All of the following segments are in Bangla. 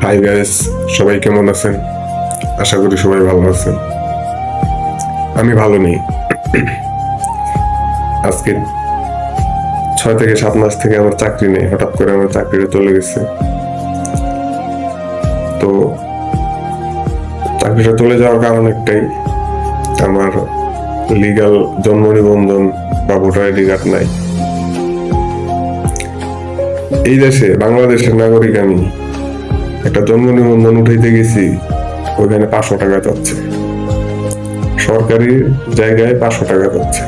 হাই গাইস, সবাই কেমন আছেন? আশা করি সবাই ভালো আছেন। আমি ভালো নেই। আজকে 6 থেকে 7 মাস থেকে আমার চাকরি নেই। হঠাৎ করে আমার চাকরিটা চলে গেছে। তো চাকরিটা চলে যাওয়ার কারণ একটাই, আমার লিগ্যাল জন্ম নিবন্ধন বা ভোটার আইডি কার্ড নাই। এই দেশে বাংলাদেশের নাগরিক আমি, একটা জন্ম নিবন্ধন উঠাইতে গেছি, ওইখানে 500 টাকা যাচ্ছে। সরকারি জায়গায় 500 টাকা যাচ্ছে।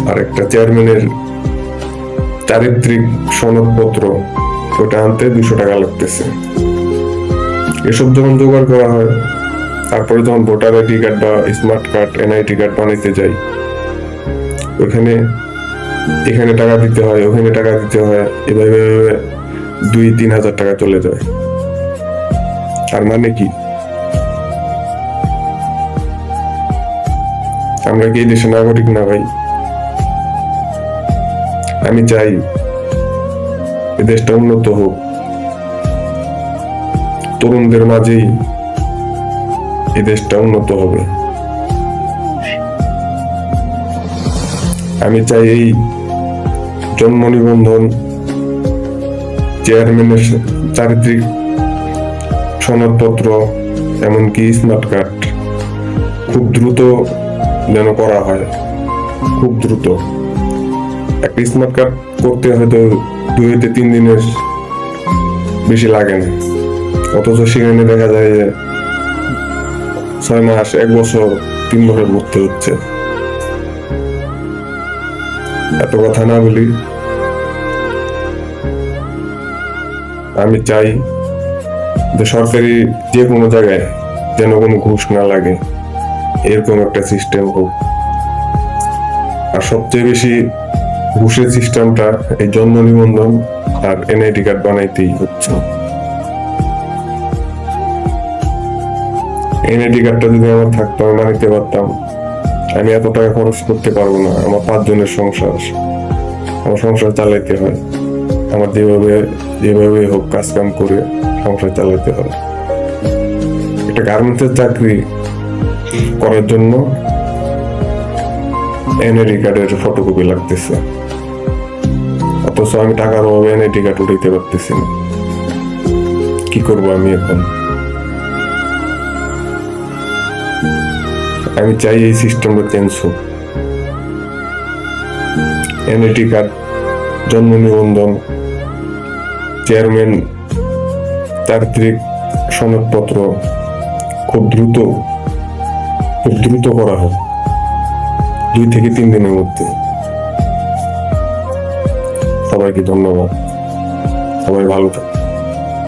আর একটা চেয়ারম্যানের চারিত্রিক সনদপত্র, ওটা আনতে 200 টাকা লাগতেছে। এসব যখন জোগাড় করা হয়, তারপরে যখন ভোটার আইডি কার্ড বা স্মার্ট কার্ড, এনআইডি কার্ড বানাইতে যাই, এখানে টাকা দিতে হয়, ওখানে টাকা দিতে হয়, এভাবে 2-3 হাজার টাকা চলে যায়। আর মানে কি, আমরা কি এই দেশের নাগরিক না ভাই? আমি চাই এই দেশটা উন্নত হোক, তরুণদের মাঝেই এই দেশটা উন্নত হবে। আমি চাই এই জন্ম নিবন্ধন, চেয়ারম্যানের চারিত্রিক সনদপত্র, এমনকি স্মার্ট কার্ড খুব দ্রুত যেন করা হয়, খুব দ্রুত। একটা স্মার্ট কার্ড করতে হয়তো 2 থেকে 3 দিনের বেশি লাগে না, অথচ সেখানে দেখা যায় যে 6 মাস, 1 বছর, 3 বছর করতে হচ্ছে। এত কথা না বলি, আমি চাই যে সরকারি যে কোনো জায়গায় যেন কোনো ঘুষ না লাগে, এরকম একটা সিস্টেম হোক। আর সবচেয়ে বেশি ঘুষের সিস্টেমটা এই জন্ম নিবন্ধন আর এনআইডি কার্ড বানাইতেই হচ্ছে। এনআইডি কার্ডটা যদি আমার থাকতো, আমি বানাইতে পারতাম। আমি এত টাকা খরচ করতে পারবো না। আমার 5 জনের সংসার, আমার সংসার চালাইতে হয়। আমার যেভাবে হোক কাজ কাম করে সংসার চালাতে হয়। একটা গার্মেন্টসের চাকরি করার জন্য এনআইডি কার্ডের ফটোকপি লাগতেছে, অথচ আমি টাকার অভাবে এনআইডি কার্ড উঠাইতে পারতেছি না। কি করবো আমি এখন? আমি চাই এই সিস্টেমটা চেঞ্জ হোক। এনআইডি কার্ড, জন্ম নিবন্ধন, চেয়ারম্যান চারিত্রিক সনদপত্র খুব দ্রুত করা হয়, 2 থেকে 3 দিনের মধ্যে। সবাইকে ধন্যবাদ। সবাই ভালো থাকুন।